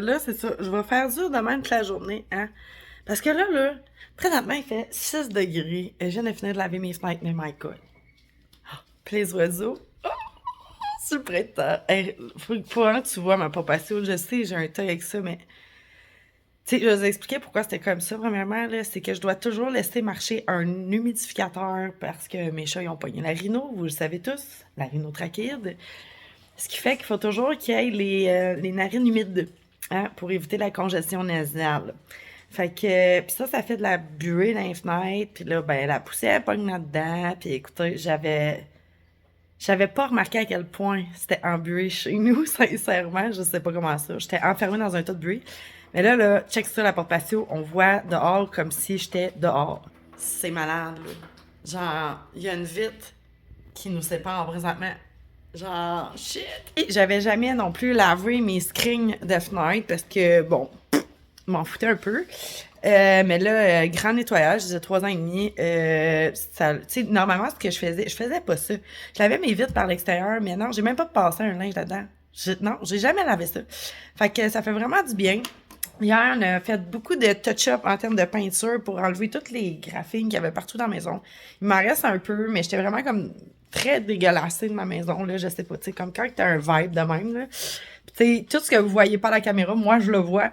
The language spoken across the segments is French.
Là, c'est ça. Je vais faire dur de même toute la journée, hein. Parce que là, présentement, il fait 6 degrés. Je viens de finir de laver mes fenêtres, mais my God. Puis les oiseaux. Oh, c'est le printemps. Hey, faut vraiment que tu vois ma papatio. Je sais, j'ai un toy avec ça, mais. Tu sais, je vais vous expliquer pourquoi c'était comme ça. Premièrement, là, c'est que je dois toujours laisser marcher un humidificateur parce que mes chats, ils ont pogné la rhino, vous le savez tous, la rhinotrachéide. Ce qui fait qu'il faut toujours qu'il y ait les narines humides, hein, pour éviter la congestion nasale. Fait que, puis ça fait de la buée dans les fenêtres, puis là, ben, la poussière pogne là-dedans, puis écoutez, j'avais pas remarqué à quel point c'était embué chez nous, sincèrement, je sais pas comment ça. J'étais enfermée dans un tas de bruit. Mais là, check ça, la porte patio, on voit dehors comme si j'étais dehors. C'est malade, là. Genre, il y a une vitre qui nous sépare présentement. Genre, shit! Et j'avais jamais non plus lavé mes screens de fenêtre parce que, bon, m'en foutais un peu. Mais là, grand nettoyage, j'ai 3 ans et demi. Tu sais, normalement, ce que je faisais pas ça. Je lavais mes vitres par l'extérieur, mais non, j'ai même pas passé un linge là-dedans. Non, j'ai jamais lavé ça. Fait que ça fait vraiment du bien. Hier, on a fait beaucoup de touch-up en termes de peinture pour enlever toutes les graphines qu'il y avait partout dans la maison. Il m'en reste un peu, mais j'étais vraiment comme très dégueulassée de ma maison, là, je sais pas, tu sais, comme quand t'as un vibe de même, là. Puis, tu sais, tout ce que vous voyez pas à la caméra, moi, je le vois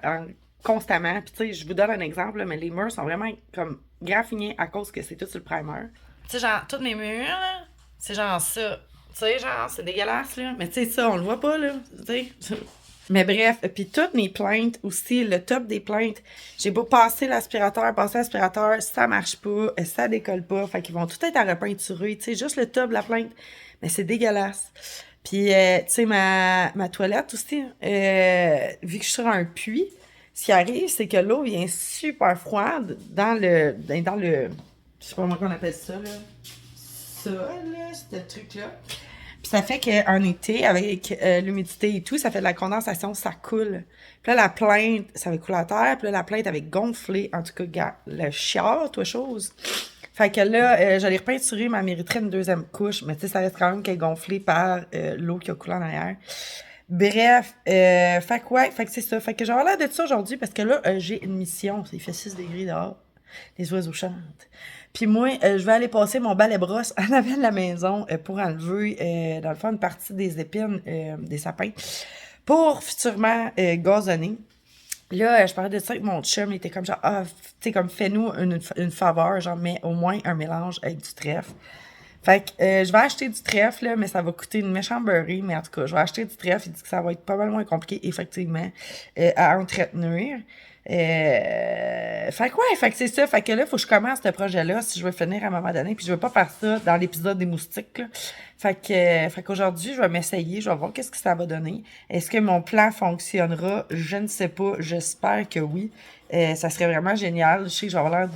constamment. Puis, tu sais, je vous donne un exemple, là, mais les murs sont vraiment comme graffinés à cause que c'est tout sur le primer. Tu sais, genre, tous mes murs, là, c'est genre ça. Tu sais, genre, c'est dégueulasse, là. Mais tu sais, ça, on le voit pas, là. Tu sais. Mais bref, puis toutes mes plaintes aussi, le top des plaintes, j'ai beau passer l'aspirateur, ça marche pas, ça décolle pas, fait qu'ils vont tout être à repeinturer, tu sais, juste le top de la plainte, mais c'est dégueulasse. Puis, tu sais, ma toilette aussi, vu que je suis sur un puits, ce qui arrive, c'est que l'eau vient super froide dans le, je sais pas comment on appelle ça, là, ce truc-là. Puis ça fait qu'en été, avec l'humidité et tout, ça fait de la condensation, ça coule. Puis là, la plainte, ça avait coulé à terre. Puis là, la plainte avait gonflé. En tout cas, gars, le chiard, toi, chose. Fait que là, j'allais repeinturer, mais elle mériterait une deuxième couche. Mais tu sais, ça reste quand même qu'elle est gonflée par l'eau qui a coulé en arrière. Bref, fait que ouais, fait que c'est ça. Fait que j'ai l'air de ça aujourd'hui parce que là, j'ai une mission. Il fait 6 degrés dehors. Les oiseaux chantent. Puis moi, je vais aller passer mon balai brosse en avant de la maison pour enlever, dans le fond, une partie des épines des sapins pour futurement gazonner. Là, je parlais de ça avec mon chum, il était comme genre, ah, tu sais, comme fais-nous une faveur, genre, mets au moins un mélange avec du trèfle. Fait que je vais acheter du trèfle, là, mais ça va coûter une méchante beurrée, mais en tout cas, je vais acheter du trèfle, il dit que ça va être pas mal moins compliqué, effectivement, à entretenir. Fait que ouais, fait que c'est ça. Fait que là, faut que je commence ce projet-là si je veux finir à un moment donné. Puis je veux pas faire ça dans l'épisode des moustiques, là. Fait qu'aujourd'hui, je vais m'essayer. Je vais voir qu'est-ce que ça va donner. Est-ce que mon plan fonctionnera? Je ne sais pas. J'espère que oui. Ça serait vraiment génial. Je sais que je vais avoir l'air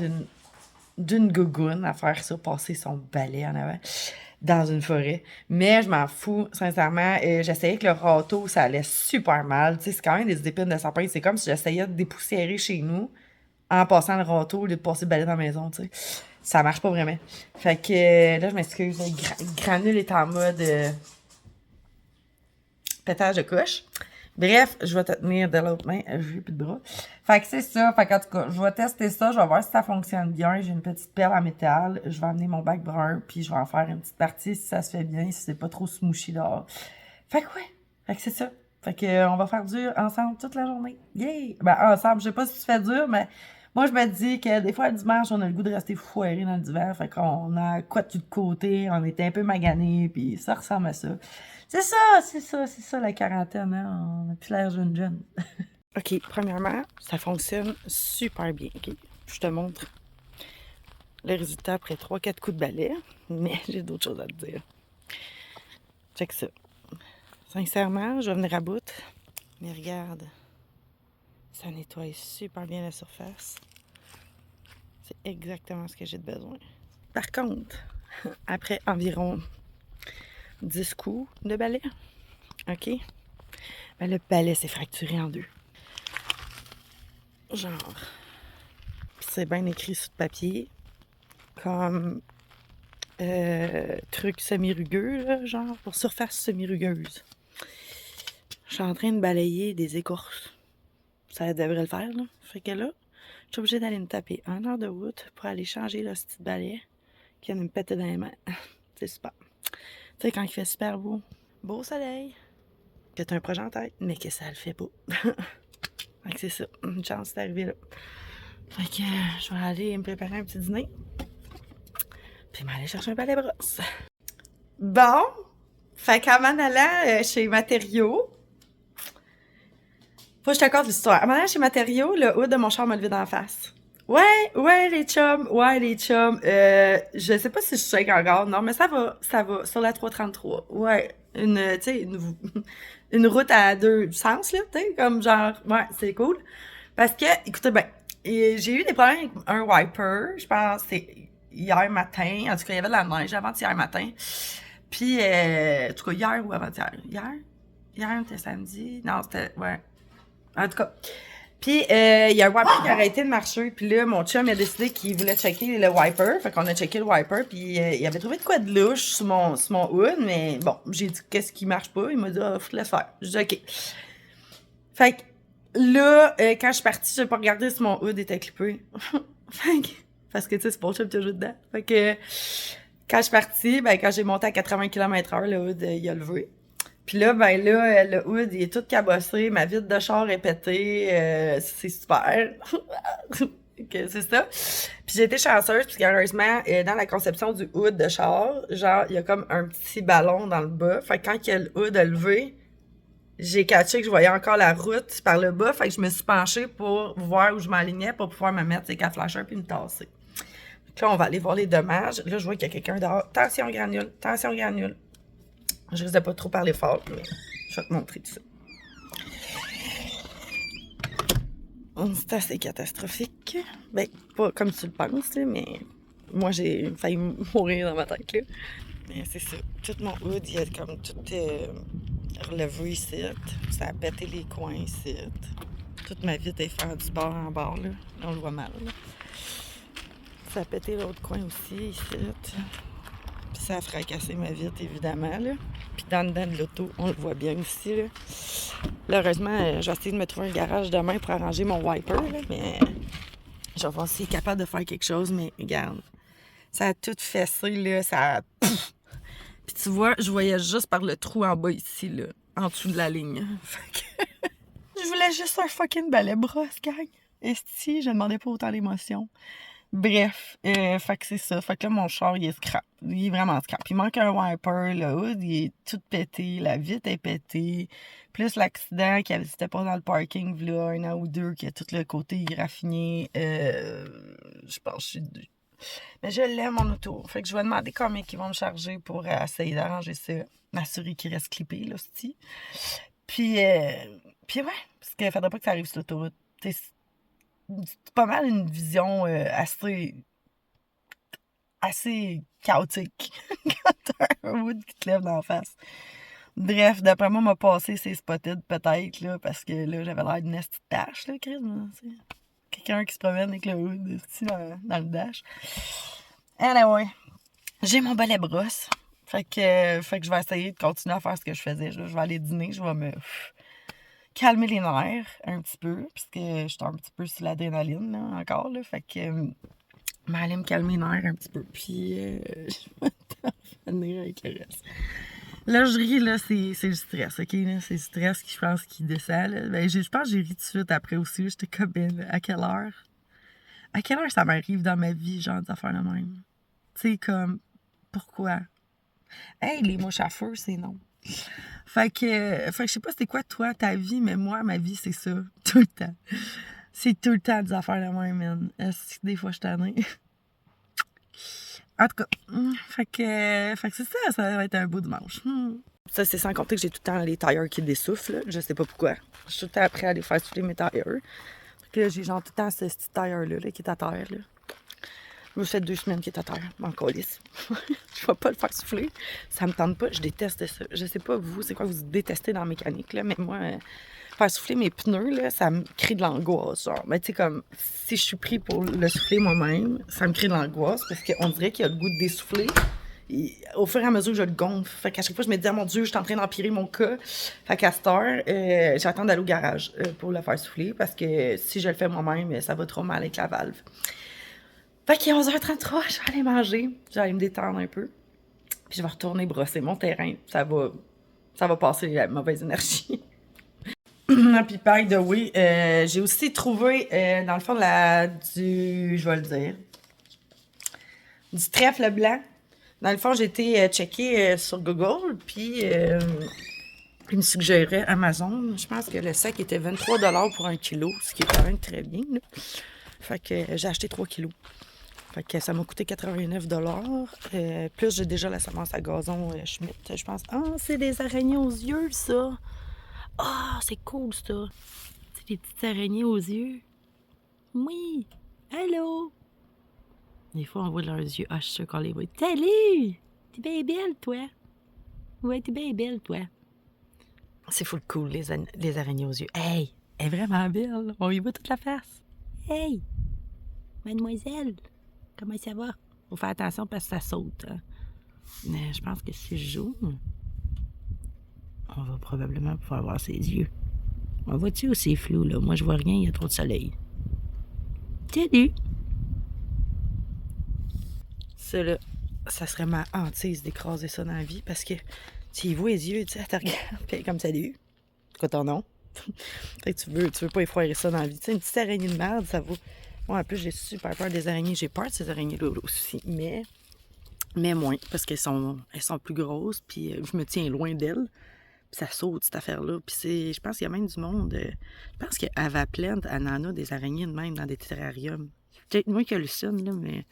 d'une gougoune à faire ça, passer son balai en avant dans une forêt. Mais je m'en fous, sincèrement. J'essayais avec le râteau, ça allait super mal. Tu sais, c'est quand même des épines de sapin. C'est comme si j'essayais de dépoussiérer chez nous en passant le râteau au lieu de passer le balai dans la maison, tu sais. Ça marche pas vraiment. Fait que là, je m'excuse. Granule est en mode pétage de couche. Bref, je vais te tenir de l'autre main. J'ai plus de bras. Fait que c'est ça. Fait qu'en tout cas, je vais tester ça. Je vais voir si ça fonctionne bien. J'ai une petite perle en métal. Je vais amener mon bac brun. Puis je vais en faire une petite partie si ça se fait bien. Si c'est pas trop smooshy dehors. Fait que ouais. Fait que c'est ça. Fait que on va faire dur ensemble toute la journée. Yeah! Ben ensemble, je sais pas si tu fais dur, mais moi je me dis que des fois le dimanche, on a le goût de rester foiré dans le divan. Fait qu'on a quoi de côté. On était un peu maganés. Puis ça ressemble à ça. C'est ça la quarantaine, hein? On a plus l'air jeune. OK, premièrement, ça fonctionne super bien, OK? Je te montre le résultat après 3-4 coups de balai, mais j'ai d'autres choses à te dire. Check ça. Sincèrement, je vais venir à bout, mais regarde, ça nettoie super bien la surface. C'est exactement ce que j'ai de besoin. Par contre, après environ 10 coups de balai, OK? Ben, le balai s'est fracturé en deux. Genre, c'est bien écrit sur le papier, comme truc semi-rugueux, là, genre, pour surface semi-rugueuse. Je suis en train de balayer des écorces. Ça devrait le faire, là. Fait que là, je suis obligée d'aller me taper 1 heure de route pour aller changer le petit balai qui vient de me péter dans les mains. C'est super. Tu sais, quand il fait super beau soleil, que t'as un projet en tête, mais que ça le fait pas. Fait que c'est ça, une chance d'arriver là. Fait que je vais aller me préparer un petit dîner. Puis m'aller chercher un balai brosse. Bon, fait qu'avant d'aller chez Matériaux, faut que je te raconte l'histoire. Avant d'aller chez Matériaux, le hood de mon char m'a levé d'en face. Ouais, les chums. Je sais pas si je suis encore, non, mais ça va, sur la 333. Ouais, tu sais, une route à deux sens, là, tu sais, comme genre, ouais, c'est cool. Parce que, écoutez bien, j'ai eu des problèmes avec un wiper, je pense, c'est hier matin, en tout cas, il y avait de la neige avant-hier matin. Puis, en tout cas, hier ou avant-hier? Hier, c'était samedi? Non, c'était, ouais. En tout cas. Puis, il y a un wiper qui a arrêté de marcher. Puis là, mon chum a décidé qu'il voulait checker le wiper. Fait qu'on a checké le wiper. Puis, il avait trouvé de quoi de louche sur mon hood. Mais bon, j'ai dit qu'est-ce qui marche pas. Il m'a dit, faut te laisser faire. J'ai dit, OK. Fait que là, quand je suis partie, j'ai pas regardé si mon hood était clippé. Fait que, parce que, tu sais, c'est mon chum qui a joué dedans. Fait que, quand je suis partie, ben, quand j'ai monté à 80 km/h, le hood, il a levé. Puis là, ben là, le hood, il est tout cabossé, ma vitre de char est pétée, c'est super. C'est ça. Puis j'ai été chanceuse, parce qu'heureusement, dans la conception du hood de char, genre, il y a comme un petit ballon dans le bas. Fait que quand le hood a levé, j'ai catché que je voyais encore la route par le bas. Fait que je me suis penchée pour voir où je m'alignais pour pouvoir me mettre ces 4 flashers puis me tasser. Donc là, on va aller voir les dommages. Là, je vois qu'il y a quelqu'un dehors. Tension granule, tension granule. Je risque de pas trop parler fort, mais je vais te montrer tout ça. C'est assez catastrophique. Ben, pas comme tu le penses, là, mais moi, j'ai failli mourir dans ma tête, là. Mais c'est ça. Tout mon hood, il a comme tout relevé ici. Ça a pété les coins ici. Toute ma vitre est fendue bord en bord, là. On le voit mal, là. Ça a pété l'autre coin aussi, ici. Puis ça a fracassé ma vitre, évidemment, là. Puis dans le dedans de l'auto, on le voit bien aussi, là. Là, heureusement, j'ai essayé de me trouver un garage demain pour arranger mon wiper, là, mais je vais voir s'il est capable de faire quelque chose, mais regarde. Ça a tout fessé, là, ça a... Puis tu vois, je voyais juste par le trou en bas ici, là, en dessous de la ligne. Fait que... je voulais juste un fucking balai brosse, gang. Esti, je demandais pas autant d'émotion. Bref, fait que c'est ça. Fait que là, mon char, il est scrap. Il est vraiment scrap. Il manque un wiper, le hood, il est tout pété, la vitre est pétée. Plus l'accident qui s'était pas dans le parking, là, 1 an ou 2, qui a tout le côté raffiné. Je pense que je suis... Mais je l'aime, mon auto. Fait que je vais demander combien ils vont me charger pour essayer d'arranger ça. M'assurer qu'il reste clippé, là, c'ti. Puis ouais, parce qu'il faudrait pas que ça arrive sur l'autoroute. C'est pas mal une vision assez assez chaotique quand t'as un wood qui te lève d'en face. Bref, d'après moi, m'a passé ces spotted peut-être, là, parce que là, j'avais l'air d'une petite tâche, là, Chris, quelqu'un qui se promène avec le hood ici dans le dash. Anyway, j'ai mon balai brosse. Fait que je vais essayer de continuer à faire ce que je faisais. Je vais aller dîner, je vais me calmer les nerfs un petit peu, puisque j'étais un petit peu sur l'adrénaline, là, encore, là. Fait que je vais aller me calmer les nerfs un petit peu, puis je vais t'en finir avec le reste. Là, je ris, là, c'est le stress, OK? Là, c'est le stress qui, je pense, qui descend, là. Ben, je pense que j'ai ri tout de suite après aussi. J'étais comme, ben, à quelle heure? À quelle heure ça m'arrive dans ma vie, genre, d'affaires de même? Tu sais, comme, pourquoi? Hey, les mouches à feu, c'est non. Fait que je sais pas c'était quoi, toi, ta vie, mais moi, ma vie, c'est ça. Tout le temps. C'est tout le temps des affaires de même, man. Est-ce que des fois, je t'en ai? En tout cas, fait que c'est ça va être un beau dimanche. Ça, c'est sans compter que j'ai tout le temps les tailleurs qui dessoufflent. Je sais pas pourquoi. Je suis tout le temps après à aller faire souffler mes tailleurs. Fait que j'ai genre tout le temps ce petit tailleur-là qui est à terre. Là. Ça fait 2 semaines qu'il est à terre, m'en calisse. Je vais pas le faire souffler. Ça me tente pas, je déteste ça. Je sais pas vous, c'est quoi vous détestez dans la mécanique, là, mais moi, faire souffler mes pneus, là, ça me crée de l'angoisse. Genre, mais tu sais, comme, si je suis pris pour le souffler moi-même, ça me crée de l'angoisse parce qu'on dirait qu'il y a le goût de dessouffler. Et au fur et à mesure, je le gonfle. Fait qu'à chaque fois, je me dis, ah, mon Dieu, je suis en train d'empirer mon cas. Fait qu'à cette heure, j'attends d'aller au garage pour le faire souffler parce que si je le fais moi-même, ça va trop mal avec la valve. Fait qu'il est 11h33, je vais aller manger, je vais aller me détendre un peu, puis je vais retourner brosser mon terrain. Ça va passer la mauvaise énergie. Puis by the way, j'ai aussi trouvé, dans le fond, je vais le dire, du trèfle blanc. Dans le fond, j'ai été checker sur Google, puis il me suggérait Amazon. Je pense que le sac était 23$ pour 1 kilo, ce qui est quand même très bien, là. Fait que j'ai acheté 3 kilos. Fait que ça m'a coûté 89$. Plus j'ai déjà la semence à gazon Schmidt. Je pense, c'est des araignées aux yeux, ça. C'est cool, ça. C'est des petites araignées aux yeux. Oui. Allô. Des fois, on voit leurs yeux. Je suis sûre qu'on les voit. Salut. T'es bien belle, toi. Ouais, t'es bien belle, toi. C'est full cool, les araignées aux yeux. Hey, elle est vraiment belle. On y voit toute la face. Hey, mademoiselle. Comment ça va? Faut faire attention parce que ça saute. Hein? Mais je pense que si je joue, on va probablement pouvoir voir ses yeux. On voit-tu où c'est flou, là? Moi, je vois rien, il y a trop de soleil. Salut! Ça, là, ça serait ma hantise d'écraser ça dans la vie parce que tu y vois les yeux, tu sais, elle te regarde, puis comme salut. C'est quoi ton nom? Fait que tu veux pas effroyer ça dans la vie. Tu sais, une petite araignée de merde, ça vaut. Moi, en plus, j'ai super peur des araignées. J'ai peur de ces araignées-là aussi, mais moins, parce elles sont plus grosses, puis je me tiens loin d'elles. Puis ça saute, cette affaire-là. Puis je pense qu'il y a même du monde. Je pense qu'à Vaplaine, elle en a des araignées de même dans des terrariums. Peut-être moi qui hallucine, là, mais.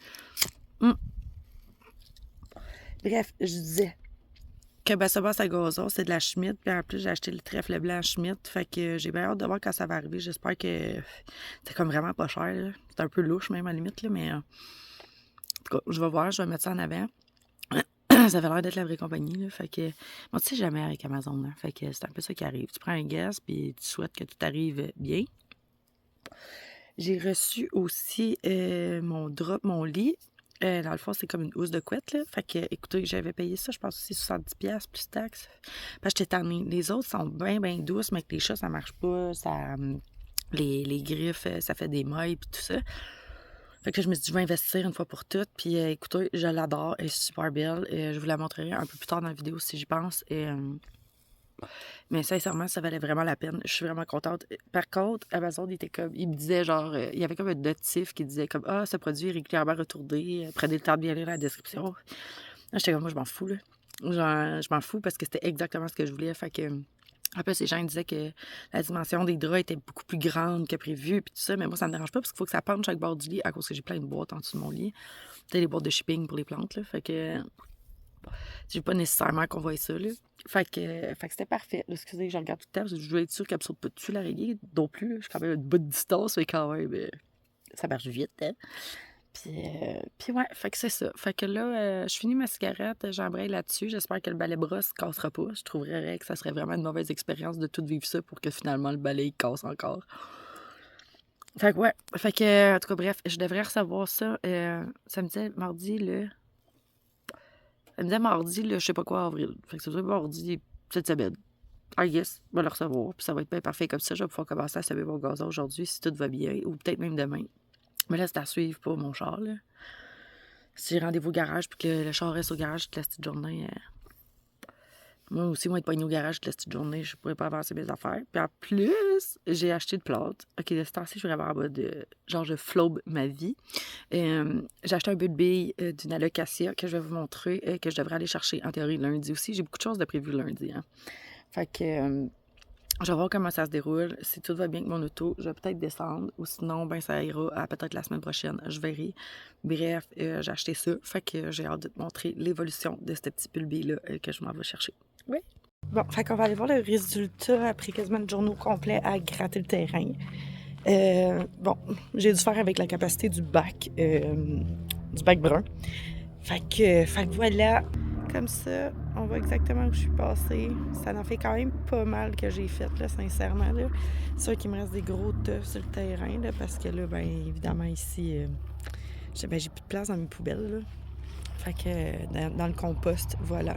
Bref, je disais que ça passe à gazon, c'est de la Schmidt. Puis en plus, j'ai acheté le trèfle blanc Schmidt. Fait que j'ai bien hâte de voir quand ça va arriver. J'espère que c'est comme vraiment pas cher, là. C'est un peu louche, même, à la limite, là, mais. En tout cas, je vais voir, je vais mettre ça en avant. Ça avait l'air d'être la vraie compagnie, là. Fait que, bon, tu sais jamais avec Amazon, hein. Fait que c'est un peu ça qui arrive. Tu prends un guess, puis tu souhaites que tout arrive bien. J'ai reçu aussi mon lit. Dans le fond, c'est comme une housse de couette, là. Fait que, écoutez, j'avais payé ça, je pense aussi 70$ plus taxes. Parce que j'étais tannée. Les autres sont bien, bien douces, mais avec les chats, ça marche pas. Les griffes, ça fait des mailles, puis tout ça. Fait que je me suis dit, je vais investir une fois pour toutes. Puis écoutez, je l'adore, elle est super belle. Je vous la montrerai un peu plus tard dans la vidéo si j'y pense. Mais sincèrement, ça valait vraiment la peine. Je suis vraiment contente. Par contre, Amazon, il me disait genre, il y avait comme un notif qui disait comme, ce produit est régulièrement retourné. Prenez le temps de bien lire la description. Là, j'étais comme, moi, je m'en fous, là. Genre, je m'en fous parce que c'était exactement ce que je voulais. Fait que. En plus, les gens disaient que la dimension des draps était beaucoup plus grande que prévu, puis tout ça, mais moi, ça me dérange pas parce qu'il faut que ça pende chaque bord du lit à cause que j'ai plein de boîtes en dessous de mon lit. Peut-être les boîtes de shipping pour les plantes, là. Fait que j'ai pas nécessairement qu'on voie ça, là. Fait que c'était parfait. Là, excusez, je regarde tout le temps, je veux être sûre qu'elle me saute pas dessus, l'araignée, non plus. Je suis quand même à une bonne distance, mais quand même, ça marche vite, hein. Puis Puis ouais, fait que c'est ça. Fait que là, je finis ma cigarette, j'embraye là-dessus. J'espère que le balai brosse ne cassera pas. Je trouverais que ça serait vraiment une mauvaise expérience de tout vivre ça pour que finalement le balai il casse encore. Fait que ouais, fait que, en tout cas, bref, je devrais recevoir ça mardi, je sais pas quoi, avril. Fait que ça veut dire mardi, cette semaine. I guess, je vais le recevoir. Puis ça va être bien parfait comme ça. Je vais pouvoir commencer à semer mon gazon aujourd'hui si tout va bien. Ou peut-être même demain. Mais là, c'est à suivre pour mon char, là. Si j'ai rendez-vous au garage puis que le char reste au garage toute la petite journée, moi aussi, moi, être pogné au garage toute la petite journée, je pourrais pas avancer mes affaires. Puis en plus, j'ai acheté de plantes. OK, de ce temps-ci, je suis vraiment en mode genre, je flobe ma vie. J'ai acheté un but de billes d'une alocasia que je vais vous montrer, que je devrais aller chercher en théorie lundi aussi. J'ai beaucoup de choses de prévues lundi. Hein. Fait que je vais voir comment ça se déroule. Si tout va bien avec mon auto, je vais peut-être descendre. Ou sinon, ben ça ira à peut-être la semaine prochaine. Je verrai. Bref, j'ai acheté ça. Fait que j'ai hâte de te montrer l'évolution de ce petit pulbi-là que je m'en vais chercher. Oui. Bon, fait qu'on va aller voir le résultat après quasiment une journée au complet à gratter le terrain. Bon, j'ai dû faire avec la capacité du bac brun. Fait que voilà. Comme ça, on voit exactement où je suis passée. Ça en fait quand même pas mal que j'ai fait, là, sincèrement. Là. C'est sûr qu'il me reste des gros teufs sur le terrain, là, parce que là, ben évidemment, ici, j'ai plus de place dans mes poubelles. Là. Fait que dans le compost, voilà.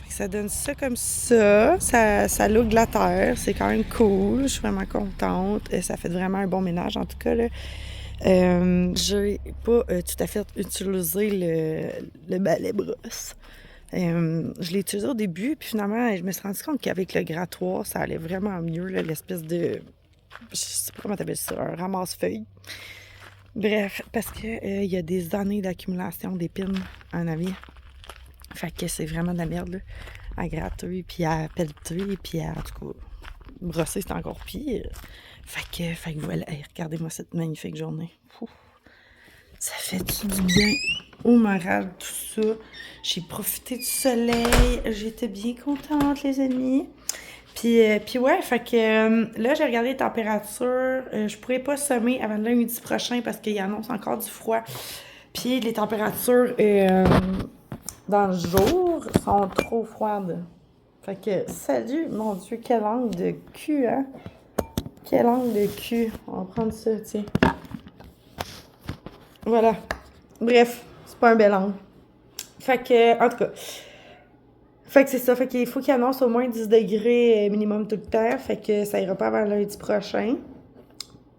Fait que ça donne ça comme ça. Ça look de la terre. C'est quand même cool. Je suis vraiment contente. Ça fait vraiment un bon ménage, en tout cas, là. J'ai pas tout à fait utilisé le balai brosse. Je l'ai utilisé au début, puis finalement, je me suis rendu compte qu'avec le grattoir, ça allait vraiment mieux, là, l'espèce de... Je sais pas comment t'appelles ça, un ramasse-feuille. Bref, parce que il y a des années d'accumulation d'épines en avis. Fait que c'est vraiment de la merde, là, à gratter, puis à pelleter, puis à, en tout cas, brosser, c'est encore pire. Fait que voilà, hey, regardez-moi cette magnifique journée. Ouf. Ça fait du bien au moral, tout ça. J'ai profité du soleil. J'étais bien contente, les amis. Puis ouais, fait que là, j'ai regardé les températures. Je pourrais pas semer avant lundi prochain parce qu'il annonce encore du froid. Puis les températures dans le jour sont trop froides. Fait que, salut, mon Dieu, quel angle de cul, hein? Quel angle de cul. On va prendre ça, tiens. Voilà. Bref, c'est pas un bel angle. Fait que, en tout cas. Fait que c'est ça. Fait qu'il faut qu'il annonce au moins 10 degrés minimum tout le temps. Fait que ça ira pas avant lundi prochain.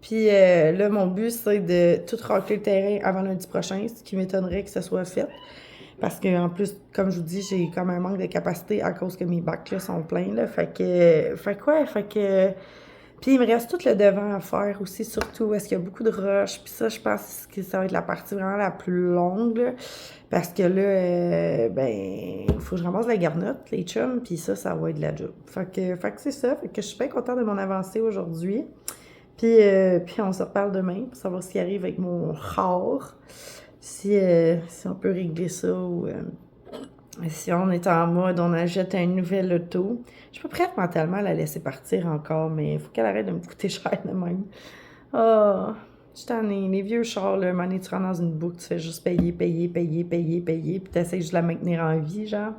Puis là, mon but, c'est de tout racler le terrain avant lundi prochain, ce qui m'étonnerait que ce soit fait. Parce que en plus, comme je vous dis, j'ai comme un manque de capacité à cause que mes bacs là sont pleins. Là. Fait que puis il me reste tout le devant à faire aussi, surtout est-ce qu'il y a beaucoup de roches. Puis ça, je pense que ça va être la partie vraiment la plus longue, là, parce que là, ben, il faut que je ramasse la garnotte, les chums, puis ça va être de la job. Fait que c'est ça. Fait que je suis bien contente de mon avancée aujourd'hui. Puis on se reparle demain pour savoir ce qui arrive avec mon char. Si on peut régler ça ou si on est en mode, on achète un nouvel auto. Je suis pas prête mentalement à la laisser partir encore, mais il faut qu'elle arrête de me coûter cher de même. Ah, je t'en ai. Les vieux chars, là, un moment donné, tu rentres dans une boucle, tu fais juste payer, puis t'essayes juste de la maintenir en vie, genre.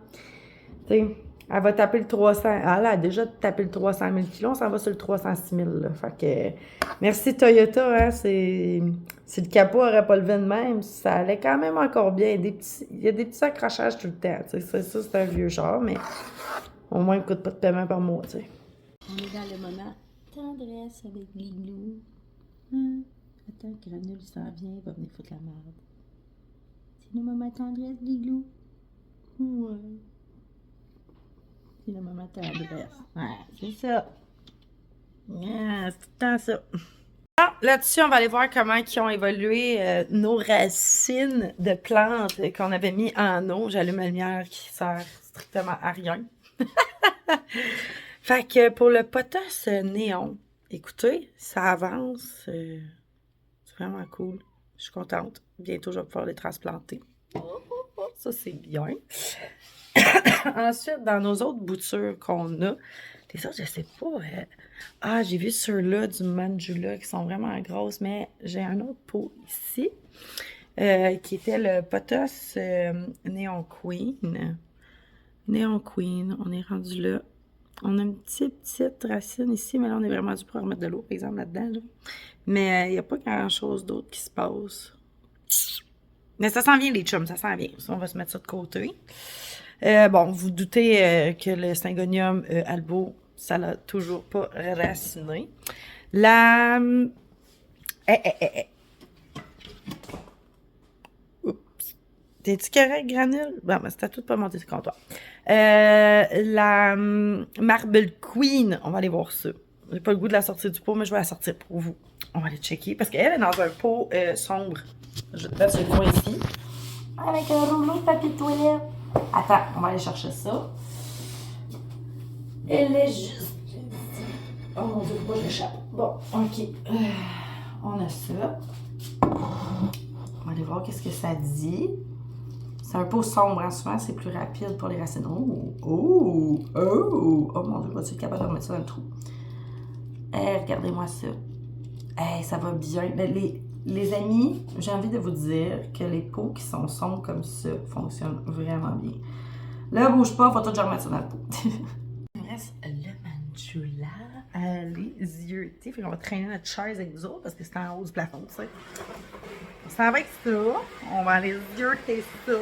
Tu sais, elle va taper le 300. Elle a déjà tapé le 300 000 kilos, on s'en va sur le 306 000, là. Fait que, merci Toyota, hein, si le capot n'aurait pas levé de même, ça allait quand même encore bien. Il y a des petits accrochages tout le temps, tu sais. Ça, c'est un vieux char, mais au moins, il ne coûte pas de paiement par mois, tu sais. On est dans le moment tendresse avec Lilou. Attends, Granule s'en vient, il va venir foutre la merde. C'est le moment tendresse, Lilou. Ouais. C'est le moment tendresse. Ouais, c'est ça. Yeah, c'est tout le temps ça. Ah, là-dessus, on va aller voir comment ils ont évolué nos racines de plantes qu'on avait mis en eau. J'allume la lumière qui sert strictement à rien. Fait que pour le potasse néon, écoutez, ça avance. C'est vraiment cool. Je suis contente. Bientôt, je vais pouvoir les transplanter. Ça, c'est bien. Ensuite, dans nos autres boutures qu'on a, les autres, je sais pas. J'ai vu ceux-là du Manjula qui sont vraiment grosses, mais j'ai un autre pot ici. qui était le Potos Neon Queen. Neon Queen, on est rendu là. On a une petite racine ici, mais là, on est vraiment dû pour remettre de l'eau, par exemple, là-dedans. Là. Mais il n'y a pas grand-chose d'autre qui se passe. Mais ça s'en vient, les chums, ça s'en vient. Ça, on va se mettre ça de côté. Bon, vous doutez que le Syngonium albo, ça l'a toujours pas raciné. La... Oups. T'es-tu correct, granule? Bon, ben, c'était tout pas monté sur le comptoir. La Marble Queen, on va aller voir ça. J'ai pas le goût de la sortir du pot, mais je vais la sortir pour vous. On va aller checker, parce qu'elle est dans un pot sombre. Je vais te mettre ce coin ici. Avec un rouleau de papier de toilette. Attends, on va aller chercher ça. Elle est juste ici. Oh mon Dieu, pourquoi je l'échappe? Bon, ok. On a ça. On va aller voir qu'est-ce que ça dit. C'est un pot sombre, hein? Souvent c'est plus rapide pour les racines. Oh mon Dieu, je vais être capable de remettre ça dans le trou. Regardez-moi ça. Ça va bien. Les amis, j'ai envie de vous dire que les pots qui sont sombres comme ça fonctionnent vraiment bien. Là, bouge pas, faut tout que je remette ça dans le pot. Il reste le Manjula. Allez, yeux. Fait qu'on va traîner notre chaise avec nous autres parce que c'est en haut du plafond, tu sais. On s'en va avec ça. On va aller zioter ça.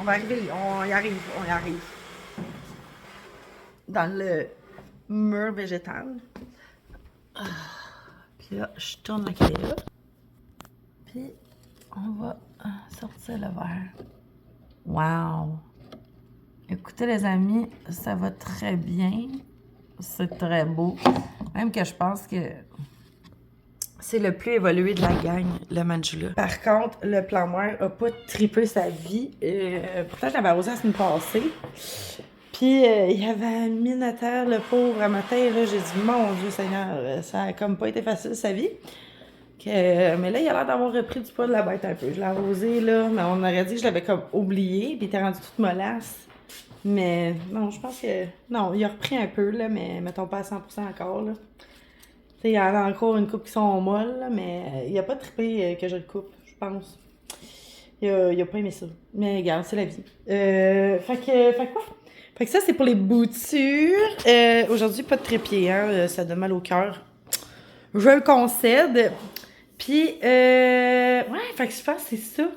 On va arriver, on y arrive. Dans le mur végétal. Puis là, je tourne la caméra. Puis, on va sortir le verre. Wow! Écoutez, les amis, ça va très bien. C'est très beau. Même que je pense que c'est le plus évolué de la gang, le Manjula. Par contre, le plan mère a pas trippé sa vie. Pourtant, je l'avais arrosé la semaine passée. Puis, il y avait mis à terre, le pauvre, à matin. Là, j'ai dit, mon Dieu Seigneur, ça a comme pas été facile, sa vie. Mais là, il a l'air d'avoir repris du poids de la bête un peu. Je l'ai arrosé, là, mais on aurait dit que je l'avais comme oublié. Puis, il était rendu toute mollasse. Mais non, je pense que... Non, il a repris un peu, là, mais mettons pas à 100% encore, là. Tu sais, il y en a encore une coupe qui sont molles, là, mais il a pas trippé que je le coupe, je pense. Il a pas aimé ça. Mais regarde, c'est la vie. Fait quoi? Fait que ça, c'est pour les boutures. Aujourd'hui, pas de trépied, hein. Ça donne mal au cœur. Je le concède. Puis, ouais, fait que je pense que c'est ça.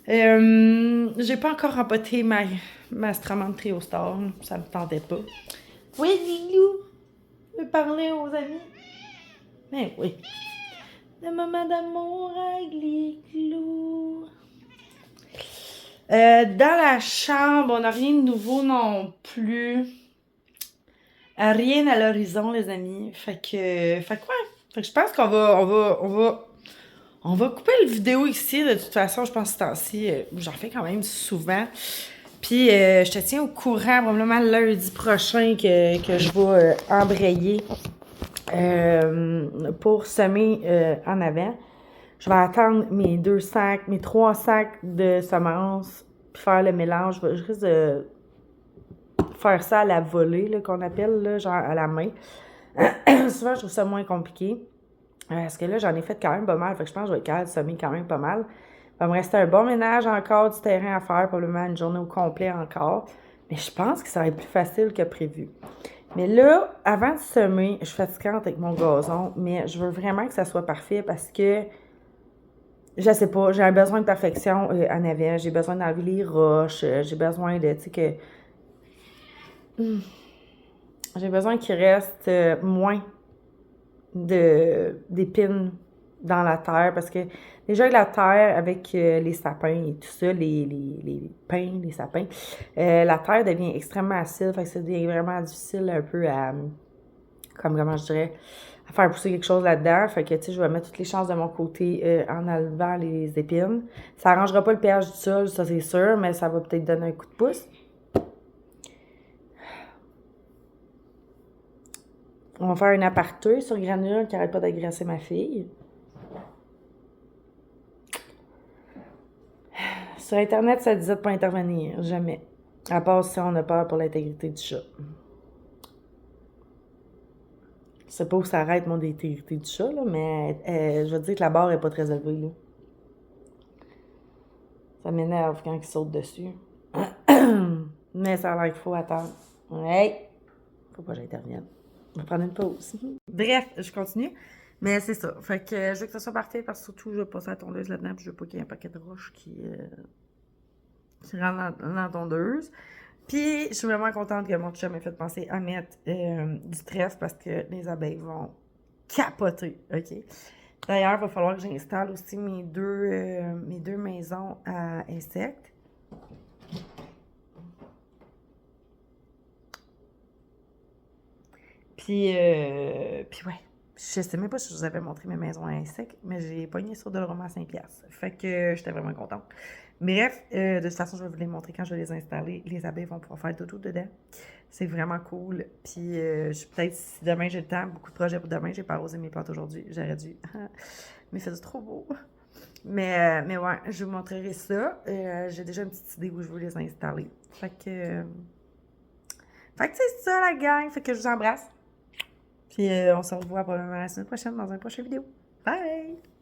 J'ai pas encore rempoté ma Stramante Trio Star. Ça me tentait pas. Oui, Lilou! Je veux parler aux amis. Mais oui. Le moment d'amour avec les clous. Dans la chambre, on n'a rien de nouveau non plus. Rien à l'horizon, les amis. Fait que quoi? Fait que je pense qu'on va couper la vidéo ici. De toute façon, je pense que ce temps-ci, j'en fais quand même souvent. Puis, je te tiens au courant probablement lundi prochain que je vais embrayer pour semer en avant. Je vais attendre mes 3 sacs de semences, puis faire le mélange. Je risque de faire ça à la volée, là, qu'on appelle, là, genre à la main. Souvent, je trouve ça moins compliqué. Parce que là, j'en ai fait quand même pas mal. Fait que je pense que je vais être capable de semer quand même pas mal. Il va me rester un bon ménage encore, du terrain à faire, probablement une journée au complet encore. Mais je pense que ça va être plus facile que prévu. Mais là, avant de semer, je suis fatigante avec mon gazon, mais je veux vraiment que ça soit parfait parce que, je sais pas, j'ai un besoin de perfection en avant. J'ai besoin d'enlever les roches. J'ai besoin de, tu sais, que... J'ai besoin qu'il reste moins d'épines dans la terre parce que déjà la terre avec les sapins et tout ça, les pins, les sapins, la terre devient extrêmement acide, fait que ça devient vraiment difficile un peu à, comment je dirais, à faire pousser quelque chose là-dedans. Fait que, tu sais, je vais mettre toutes les chances de mon côté en enlevant les épines. Ça arrangera pas le pH du sol, ça c'est sûr, mais ça va peut-être donner un coup de pouce. On va faire une aparté sur Granule qui arrête pas d'agresser ma fille. Sur Internet, ça disait de pas intervenir. Jamais. À part si on a peur pour l'intégrité du chat. Je sais pas où ça arrête, mon intégrité du chat, là, mais je veux dire que la barre est pas très élevée, là. Ça m'énerve quand ils sautent dessus. Mais ça a l'air qu'il faut attendre. Ouais. Faut pas que j'intervienne. On va prendre une pause. Bref, je continue. Mais c'est ça. Fait que je veux que ça soit parfait parce que surtout, je vais passer à la tondeuse là-dedans puis je veux pas qu'il y ait un paquet de roches qui rentre dans la tondeuse. Puis, je suis vraiment contente que mon chum m'ait fait penser à mettre du trèfle parce que les abeilles vont capoter, OK? D'ailleurs, il va falloir que j'installe aussi mes deux maisons à insectes. Puis ouais, je sais même pas si je vous avais montré mes maisons à insectes, mais j'ai pogné sur de l'euro à 5$. Fait que j'étais vraiment contente. Bref, de toute façon, je vais vous les montrer quand je vais les installer. Les abeilles vont pouvoir faire tout dedans. C'est vraiment cool. Puis peut-être si demain j'ai le temps, beaucoup de projets pour demain. J'ai pas arrosé mes plantes aujourd'hui. J'aurais dû. Mais c'est trop beau. Mais ouais, je vous montrerai ça. J'ai déjà une petite idée où je veux les installer. Fait que c'est ça la gang. Fait que je vous embrasse. Puis on se revoit probablement la semaine prochaine dans une prochaine vidéo. Bye!